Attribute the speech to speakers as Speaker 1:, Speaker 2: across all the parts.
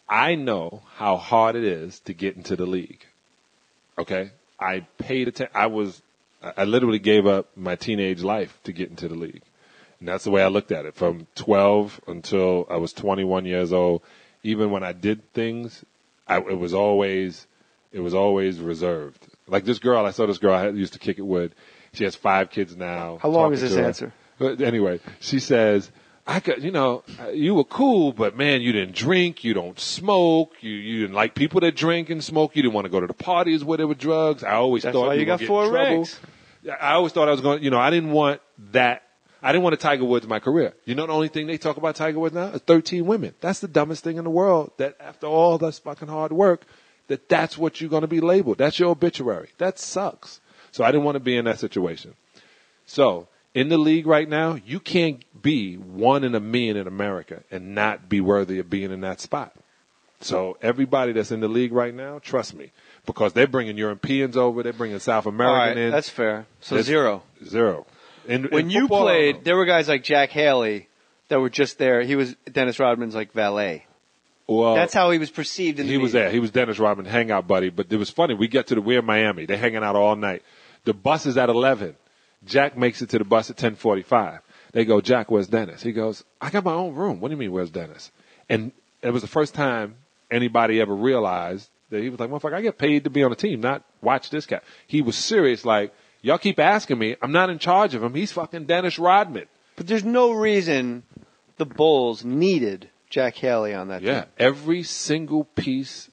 Speaker 1: I know how hard it is to get into the league. Okay? I paid attention. I literally gave up my teenage life to get into the league. And that's the way I looked at it. From 12 until I was 21 years old, even when I did things, it was always reserved. Like this girl, I saw this girl I used to kick it with. She has 5 kids now.
Speaker 2: How long is this answer?
Speaker 1: But anyway, she says, you were cool, but man, you didn't drink, you don't smoke, you didn't like people that drink and smoke, you didn't want to go to the parties where there were drugs. I always
Speaker 2: That's
Speaker 1: thought
Speaker 2: why you got 4 rings.
Speaker 1: I always thought I was going, I didn't want that. I didn't want a Tiger Woods in my career. You know the only thing they talk about Tiger Woods now is 13 women. That's the dumbest thing in the world, that after all this fucking hard work, that's what you're going to be labeled. That's your obituary. That sucks. So I didn't want to be in that situation. So in the league right now, you can't be 1 in a million in America and not be worthy of being in that spot. So everybody that's in the league right now, trust me, because they're bringing Europeans over, they're bringing South American in.
Speaker 2: That's fair. So zero.
Speaker 1: When
Speaker 2: you played, there were guys like Jack Haley that were just there. He was Dennis Rodman's like valet.
Speaker 1: Well,
Speaker 2: that's how he was perceived in the
Speaker 1: He was
Speaker 2: media.
Speaker 1: there. He was Dennis Rodman hangout buddy. But it was funny. We're in Miami. They're hanging out all night. The bus is at 11. Jack makes it to the bus at 10:45. They go, Jack, where's Dennis? He goes, I got my own room. What do you mean, where's Dennis? And it was the first time anybody ever realized that he was like, motherfucker, I get paid to be on a team, not watch this guy. He was serious, like, y'all keep asking me. I'm not in charge of him. He's fucking Dennis Rodman.
Speaker 2: But there's no reason the Bulls needed Jack Haley on that team.
Speaker 1: Yeah, every single piece.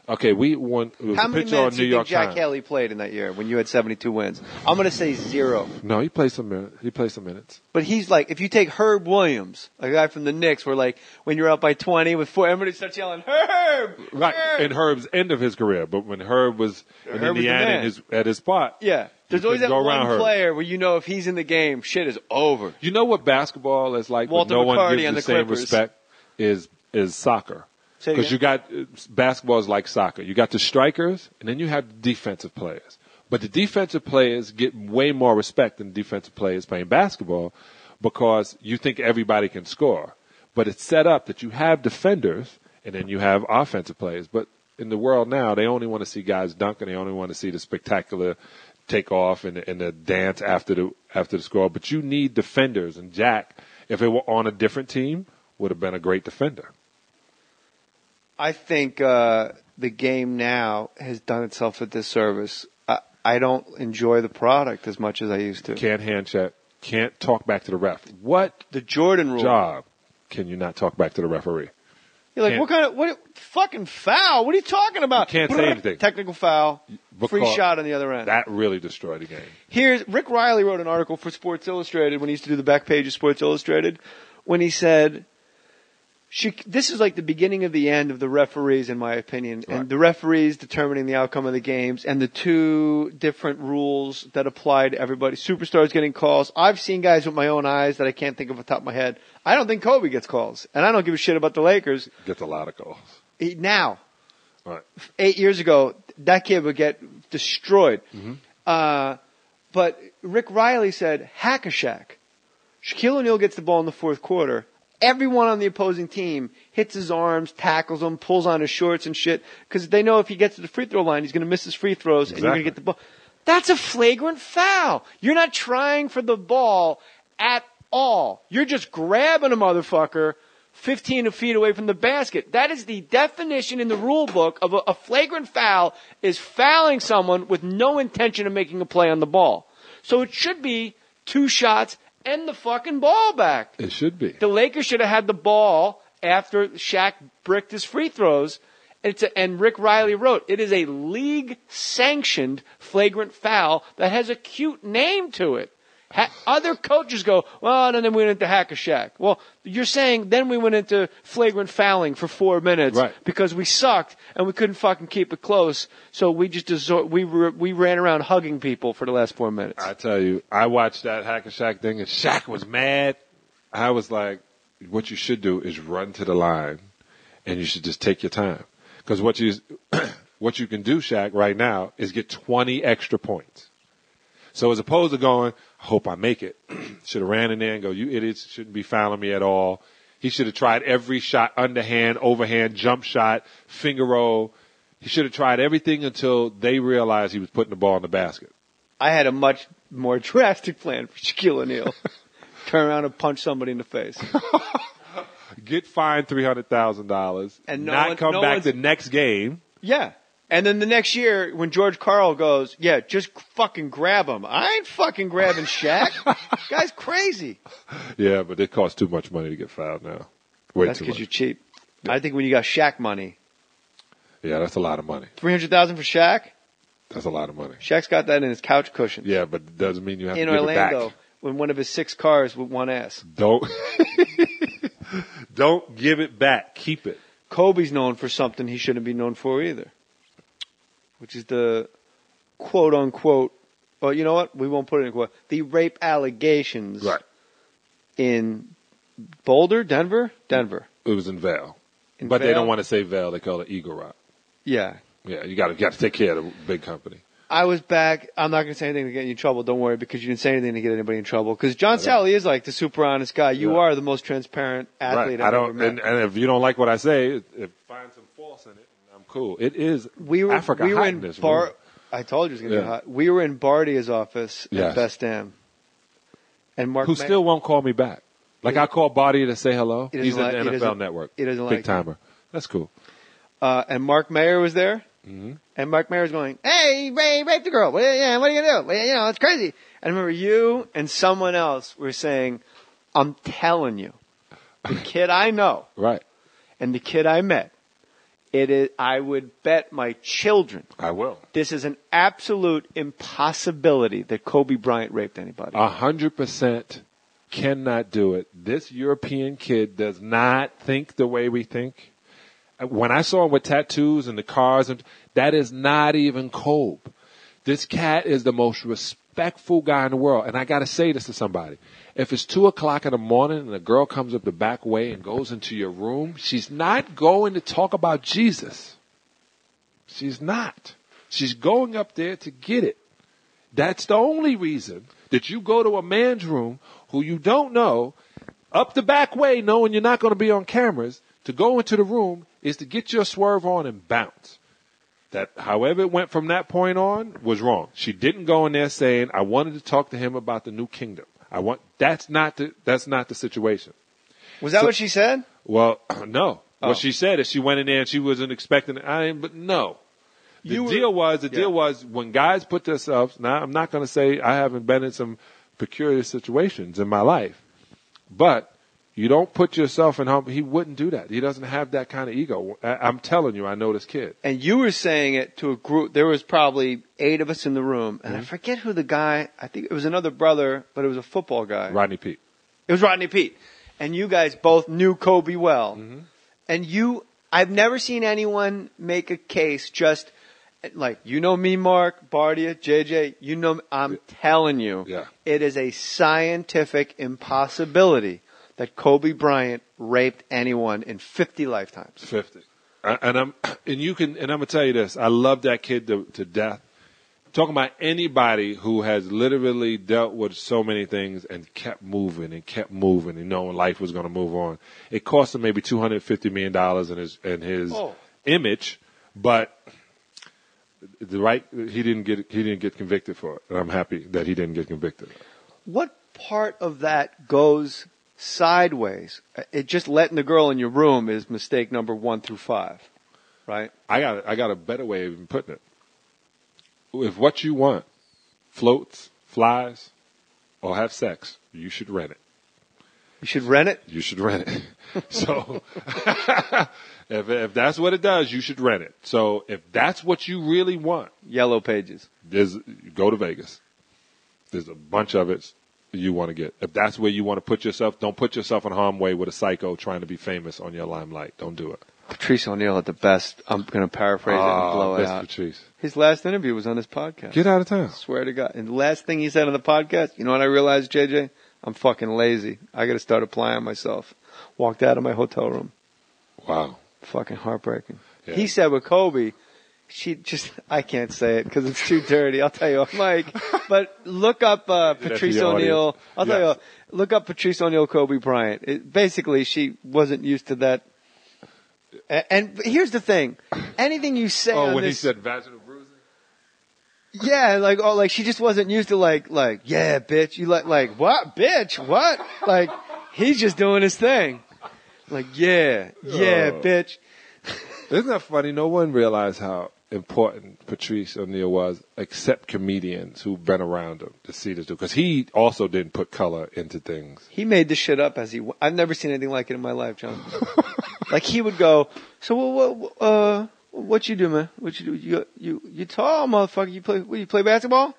Speaker 1: Okay, we won. It was
Speaker 2: How
Speaker 1: a
Speaker 2: many
Speaker 1: picture on
Speaker 2: minutes
Speaker 1: New
Speaker 2: do you
Speaker 1: York
Speaker 2: think Jack
Speaker 1: Times.
Speaker 2: Haley played in that year when you had 72 wins? I'm going to say 0.
Speaker 1: No, he played some minutes. He played some minutes.
Speaker 2: But he's like, if you take Herb Williams, a guy from the Knicks, where like when you're up by 20 with 4, everybody starts yelling, Herb!
Speaker 1: Right,
Speaker 2: Herb!
Speaker 1: in Herb's end of his career, but when Herb was in
Speaker 2: Herb was the
Speaker 1: Indiana
Speaker 2: man.
Speaker 1: at his spot.
Speaker 2: Yeah. There's always that
Speaker 1: go around
Speaker 2: one
Speaker 1: Herb.
Speaker 2: player where you know if he's in the game, shit is over.
Speaker 1: You know what basketball is like?
Speaker 2: Walter
Speaker 1: when no one
Speaker 2: McCarty
Speaker 1: gives
Speaker 2: and
Speaker 1: the
Speaker 2: the
Speaker 1: same
Speaker 2: Clippers.
Speaker 1: respect is soccer.
Speaker 2: Say it
Speaker 1: Because
Speaker 2: again.
Speaker 1: you got basketball is like soccer. You got the strikers, and then you have the defensive players. But the defensive players get way more respect than defensive players playing basketball because you think everybody can score. But it's set up that you have defenders, and then you have offensive players. But in the world now, they only want to see guys dunk, and they only want to see the spectacular take off and the dance after the score. But you need defenders, and Jack, if it were on a different team, would have been a great defender.
Speaker 2: I think the game now has done itself a disservice. I don't enjoy the product as much as I used to.
Speaker 1: Can't hand check. Can't talk back to the ref. What
Speaker 2: The Jordan rule.
Speaker 1: job can you not talk back to the referee?
Speaker 2: You're like,
Speaker 1: Can't-
Speaker 2: what fucking foul? What are you talking about?
Speaker 1: You can't say anything.
Speaker 2: Technical foul. Free
Speaker 1: Because
Speaker 2: shot on the other end.
Speaker 1: That really destroyed the game.
Speaker 2: Here's Rick Riley wrote an article for Sports Illustrated when he used to do the back page of Sports Illustrated when he said, this is like the beginning of the end of the referees, in my opinion,
Speaker 1: Right.
Speaker 2: and the referees determining the outcome of the games and the 2 different rules that apply to everybody. Superstars getting calls. I've seen guys with my own eyes that I can't think of off the top of my head. I don't think Kobe gets calls, and I don't give a shit about the Lakers.
Speaker 1: Gets a lot of calls.
Speaker 2: Now,
Speaker 1: All right.
Speaker 2: 8 years ago, that kid would get destroyed.
Speaker 1: Mm-hmm.
Speaker 2: But Rick Riley said, hack-a-shack. Shaquille O'Neal gets the ball in the 4th quarter. Everyone on the opposing team hits his arms, tackles him, pulls on his shorts and shit, because they know if he gets to the free throw line, he's going to miss his free throws, and you're going to get the ball. That's a flagrant foul. You're not trying for the ball at all. You're just grabbing a motherfucker 15 feet away from the basket. That is the definition in the rule book of a flagrant foul is fouling someone with no intention of making a play on the ball. So it should be 2 shots and the fucking ball back.
Speaker 1: It should be.
Speaker 2: The Lakers should have had the ball after Shaq bricked his free throws. And Rick Riley wrote, it is a league-sanctioned flagrant foul that has a cute name to it. Other coaches go, well, and then we went into hack-a-shack. Well, you're saying then we went into flagrant fouling for 4 minutes because we sucked and we couldn't fucking keep it close. So we just we ran around hugging people for the last 4 minutes.
Speaker 1: I tell you, I watched that hack-a-shack thing, and Shaq was mad. I was like, what you should do is run to the line, and you should just take your time. Because what you can do, Shaq, right now is get 20 extra points. So as opposed to going, I hope I make it, should have ran in there and go, you idiots shouldn't be fouling me at all. He should have tried every shot, underhand, overhand, jump shot, finger roll. He should have tried everything until they realized he was putting the ball in the basket.
Speaker 2: I had a much more drastic plan for Shaquille O'Neal. Turn around and punch somebody in the face.
Speaker 1: Get fined $300,000
Speaker 2: and
Speaker 1: not come back the next game.
Speaker 2: Yeah. And then the next year, when George Karl goes, yeah, just fucking grab him. I ain't fucking grabbing Shaq. Guy's crazy.
Speaker 1: Yeah, but it costs too much money to get fouled now.
Speaker 2: That's because you're cheap. I think when you got Shaq money.
Speaker 1: Yeah, that's a lot of money.
Speaker 2: $300,000 for Shaq?
Speaker 1: That's a lot of money.
Speaker 2: Shaq's got that in his couch cushions.
Speaker 1: Yeah, but it doesn't mean you have to give
Speaker 2: Orlando,
Speaker 1: it back. In Orlando,
Speaker 2: when one of his 6 cars with one ass.
Speaker 1: Don't give it back. Keep it.
Speaker 2: Kobe's known for something he shouldn't be known for either. Which is the quote-unquote, well, you know what? We won't put it in quote. The rape allegations in Boulder, Denver? Denver.
Speaker 1: It was in Vail. But Vail? They don't want to say Vail. They call it Eagle Rock.
Speaker 2: Yeah.
Speaker 1: Yeah, you got to take care of the big company.
Speaker 2: I was back. I'm not going to say anything to get you in trouble. Don't worry, because you didn't say anything to get anybody in trouble. Because John Salley is like the super honest guy. You are the most transparent athlete I've ever met.
Speaker 1: And if you don't like what I say, find some false in it. I'm cool. It is Africa hot in this room.
Speaker 2: I told you it was going to be hot. We were in Bardia's office at Best Damn. And Mark
Speaker 1: who still won't call me back. Like I call Bardia to say hello. He's in the NFL Network.
Speaker 2: He doesn't like
Speaker 1: Big timer. That's cool.
Speaker 2: And Mark Mayer was there.
Speaker 1: Mm-hmm.
Speaker 2: And Mark Mayer was going, hey, Ray, rape the girl. What are you going to do? Well, it's crazy. And I remember you and someone else were saying, I'm telling you, the kid I know.
Speaker 1: Right.
Speaker 2: And the kid I met. I would bet my children.
Speaker 1: I will.
Speaker 2: This is an absolute impossibility that Kobe Bryant raped anybody.
Speaker 1: 100% cannot do it. This European kid does not think the way we think. When I saw him with tattoos and the cars, that is not even Kobe. This cat is the most respectful guy in the world. And I got to say this to somebody. If it's 2:00 in the morning and a girl comes up the back way and goes into your room, she's not going to talk about Jesus. She's not. She's going up there to get it. That's the only reason that you go to a man's room who you don't know up the back way knowing you're not going to be on cameras to go into the room is to get your swerve on and bounce. That, however it went from that point on, was wrong. She didn't go in there saying, I wanted to talk to him about the new kingdom. That's not the situation.
Speaker 2: Was that what she said?
Speaker 1: Well, no. Oh. What she said is she went in there and she wasn't expecting it. But no. The deal was when guys put themselves, now I'm not going to say I haven't been in some peculiar situations in my life, but you don't put yourself in harm. He wouldn't do that. He doesn't have that kind of ego. I'm telling you, I know this kid.
Speaker 2: And you were saying it to a group. There was probably 8 of us in the room. And I forget who the guy, I think it was another brother, but it was a football guy.
Speaker 1: Rodney Peete.
Speaker 2: It was Rodney Peete. And you guys both knew Kobe well. Mm-hmm. And I've never seen anyone make a case just like, you know me, Mark, Bardia, JJ, you know me. I'm telling you, it is a scientific impossibility that Kobe Bryant raped anyone in 50 lifetimes.
Speaker 1: 50. And I'm gonna tell you this. I love that kid to death. Talking about anybody who has literally dealt with so many things and kept moving and knowing life was going to move on. It cost him maybe $250 million in his image, but he didn't get convicted for it. And I'm happy that he didn't get convicted.
Speaker 2: What part of that goes sideways? It just letting the girl in your room is mistake number 1 through 5, right?
Speaker 1: I got a better way of putting it. If what you want floats, flies, or have sex, you should rent it.
Speaker 2: You should rent it?
Speaker 1: You should rent it. So if that's what it does, you should rent it. So if that's what you really want.
Speaker 2: Yellow Pages.
Speaker 1: Go to Vegas. There's a bunch of it you want to get. If that's where you want to put yourself, don't put yourself in harm's way with a psycho trying to be famous on your limelight. Don't do it.
Speaker 2: Patrice O'Neal had the best. I'm going to paraphrase it and blow it out.
Speaker 1: Patrice.
Speaker 2: His last interview was on this podcast.
Speaker 1: Get out of town.
Speaker 2: I swear to God. And the last thing he said on the podcast, you know what I realized, JJ? I'm fucking lazy. I got to start applying myself. Walked out of my hotel room.
Speaker 1: Wow.
Speaker 2: Fucking heartbreaking.
Speaker 1: Yeah.
Speaker 2: He said with Kobe, he I can't say it because it's too dirty. I'll tell you off mic. But look up Patrice O'Neal. I'll tell you, look up Patrice O'Neal, Kobe Bryant. Basically, she wasn't used to that. And here's the thing. Anything you say on
Speaker 1: when
Speaker 2: this,
Speaker 1: he said vaginal bruising?
Speaker 2: yeah, like she just wasn't used to like, yeah, bitch. You like, what, bitch? What? Like, he's just doing his thing. Like, yeah, bitch.
Speaker 1: Isn't that funny? No one realized how important Patrice O'Neal was, except comedians who've been around him to see this dude. Because he also didn't put color into things.
Speaker 2: He made this shit up I've never seen anything like it in my life, John. Like he would go, so what you do, man? What you do? You tall, motherfucker. You play basketball?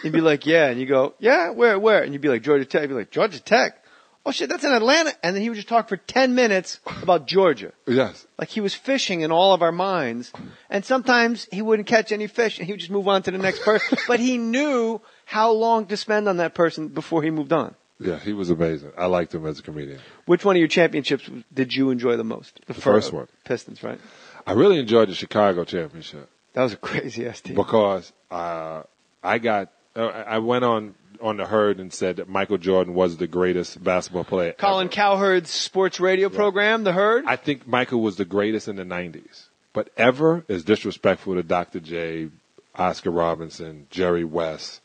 Speaker 2: He'd be like, yeah. And you go, yeah, where? And you'd be like, Georgia Tech. He'd be like, Georgia Tech? Oh shit, that's in Atlanta. And then he would just talk for 10 minutes about Georgia.
Speaker 1: Yes.
Speaker 2: Like he was fishing in all of our minds. And sometimes he wouldn't catch any fish and he would just move on to the next person. But he knew how long to spend on that person before he moved on.
Speaker 1: Yeah, he was amazing. I liked him as a comedian.
Speaker 2: Which one of your championships did you enjoy the most?
Speaker 1: The first one.
Speaker 2: Pistons, right?
Speaker 1: I really enjoyed the Chicago championship.
Speaker 2: That was a crazy ass team.
Speaker 1: Because I went on the Herd and said that Michael Jordan was the greatest basketball player
Speaker 2: Colin
Speaker 1: ever.
Speaker 2: Cowherd's sports radio program, The Herd?
Speaker 1: I think Michael was the greatest in the 90s. But ever is disrespectful to Dr. J, Oscar Robinson, Jerry West.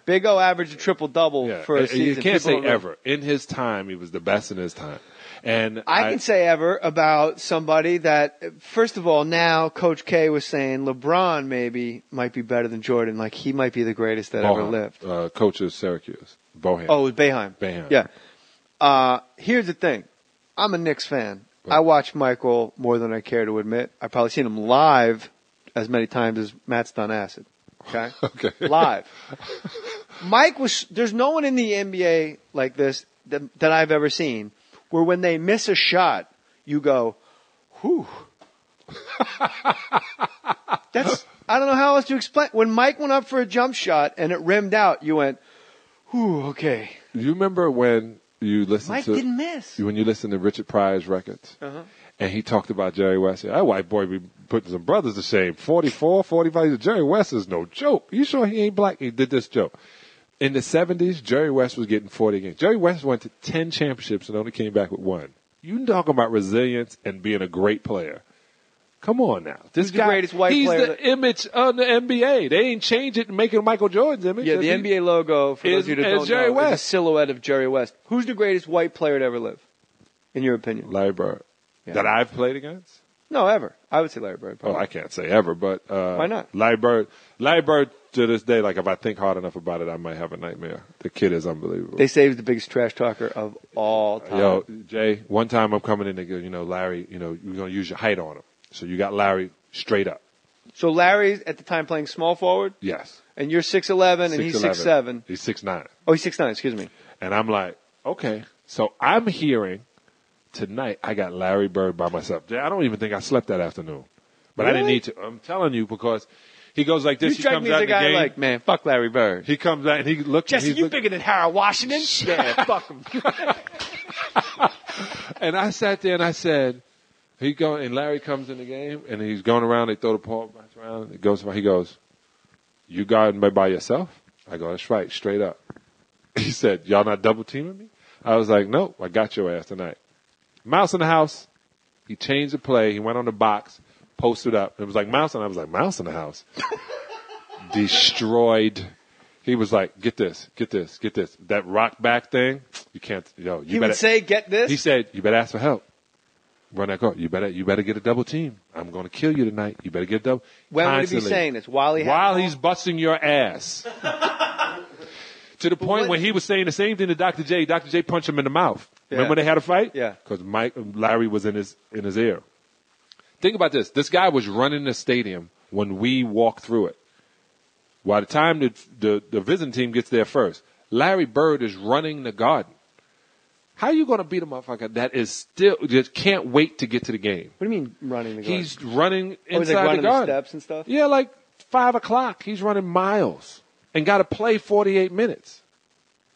Speaker 2: Big O averaged a triple-double for a season.
Speaker 1: You can't say ever. In his time, he was the best in his time. And
Speaker 2: I can say ever about somebody that, first of all, now Coach K was saying LeBron might be better than Jordan. Like, he might be the greatest that ever lived.
Speaker 1: Coach of Syracuse. Bohan.
Speaker 2: Oh, it was Boeheim. Yeah. Here's the thing. I'm a Knicks fan. Right. I watch Michael more than I care to admit. I've probably seen him live as many times as Matt's done acid. Okay?
Speaker 1: Okay.
Speaker 2: Live. There's no one in the NBA like this that I've ever seen where when they miss a shot, you go, whew. I don't know how else to explain. When Mike went up for a jump shot and it rimmed out, you went, whew, okay.
Speaker 1: You remember when you listened
Speaker 2: Mike didn't miss.
Speaker 1: When you listened to Richard Pryor's records? Uh-huh. And he talked about Jerry West. That white boy be putting some brothers to shame. 44, 45. Jerry West is no joke. You sure he ain't black? He did this joke. In the 70s, Jerry West was getting 40 games. Jerry West went to 10 championships and only came back with one. You talking about resilience and being a great player. Come on now. This guy,
Speaker 2: the greatest white player.
Speaker 1: He's the image of the NBA. They ain't changed it and making Michael Jordan's image.
Speaker 2: Yeah, the NBA logo, for those of you that don't
Speaker 1: Jerry
Speaker 2: know,
Speaker 1: West.
Speaker 2: is a silhouette of Jerry West. Who's the greatest white player to ever live, in your opinion?
Speaker 1: Larry Bird. Yeah. That I've played against?
Speaker 2: No, ever. I would say Larry Bird. Probably.
Speaker 1: Oh, I can't say ever, but
Speaker 2: why not?
Speaker 1: Larry Bird, to this day, like if I think hard enough about it, I might have a nightmare. The kid is unbelievable.
Speaker 2: They say he's the biggest trash talker of all time.
Speaker 1: Yo, Jay, one time I'm coming in and go, Larry, you're going to use your height on him. So you got Larry straight up.
Speaker 2: So Larry's at the time playing small forward?
Speaker 1: Yes.
Speaker 2: And you're 6'11", and he's 6'7".
Speaker 1: He's 6'9".
Speaker 2: Oh, he's 6'9", excuse me.
Speaker 1: And I'm like, okay. So I'm hearing tonight I got Larry Bird by myself. Jay, I don't even think I slept that afternoon. But
Speaker 2: really?
Speaker 1: I didn't need to. I'm telling you because he goes like this.
Speaker 2: You strike me as a guy like, man, fuck Larry Bird.
Speaker 1: He comes out and he looks.
Speaker 2: Jesse, you bigger than Harold Washington? Yeah, fuck him.
Speaker 1: And I sat there and I said, and Larry comes in the game and he's going around. They throw the ball back around. He goes, you guarding by yourself? I go, that's right, straight up. He said, y'all not double teaming me? I was like, nope, I got your ass tonight. Mouse in the house. He changed the play. He went on the box, posted up. It was like mouse, and I was like, mouse in the house. Destroyed. He was like, get this. That rock back thing, you can't,
Speaker 2: He would say, get this?
Speaker 1: He said, you better ask for help. Run that court. You better get a double team. I'm going to kill you tonight. You better get a double.
Speaker 2: When would he be saying this? While
Speaker 1: he's busting your ass. To the point when he was saying the same thing to Dr. J. Dr. J punched him in the mouth. Yeah. Remember when they had a fight?
Speaker 2: Yeah.
Speaker 1: Because Larry was in his ear. Think about this. This guy was running the stadium when we walked through it. By the time the visiting team gets there first, Larry Bird is running the Garden. How are you going to beat a motherfucker that is still just can't wait to get to the game?
Speaker 2: What do you mean running the Garden?
Speaker 1: He's running inside
Speaker 2: running
Speaker 1: the Garden.
Speaker 2: The steps and stuff?
Speaker 1: Yeah, like 5 o'clock. He's running miles and got to play 48 minutes.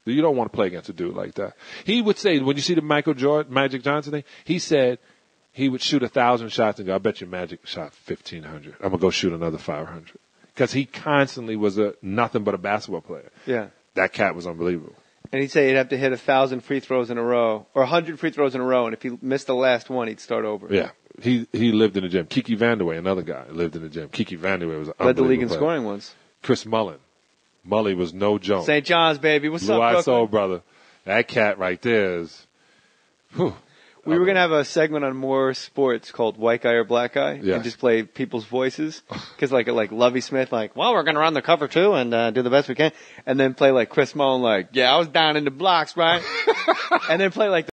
Speaker 1: You don't want to play against a dude like that. He would say, when you see the Magic Johnson thing, he said, he would shoot 1,000 shots and go, I bet you Magic shot 1,500. I'm going to go shoot another 500. Because he constantly was nothing but a basketball player.
Speaker 2: Yeah.
Speaker 1: That cat was unbelievable.
Speaker 2: And he'd say he'd have to hit 1,000 free throws in a row, or 100 free throws in a row, and if he missed the last one, he'd start over.
Speaker 1: Yeah. He lived in the gym. Kiki Vandeweghe, another guy, lived in the gym. Kiki Vandeweghe was an
Speaker 2: Led the league in
Speaker 1: player.
Speaker 2: scoring once.
Speaker 1: Chris Mullin. Mully was no joke.
Speaker 2: St. John's, baby. What's
Speaker 1: Blue
Speaker 2: up,
Speaker 1: Eyed
Speaker 2: Brooklyn?
Speaker 1: Soul brother. That cat right there is, whew.
Speaker 2: We were going to have a segment on Mohr Sports called White Guy or Black Guy,
Speaker 1: Yes.
Speaker 2: and just play people's voices. Because like Lovey Smith, like, well, we're going to run the cover too and do the best we can. And then play like Chris Mullin, like, yeah, I was down in the blocks, right? And then play like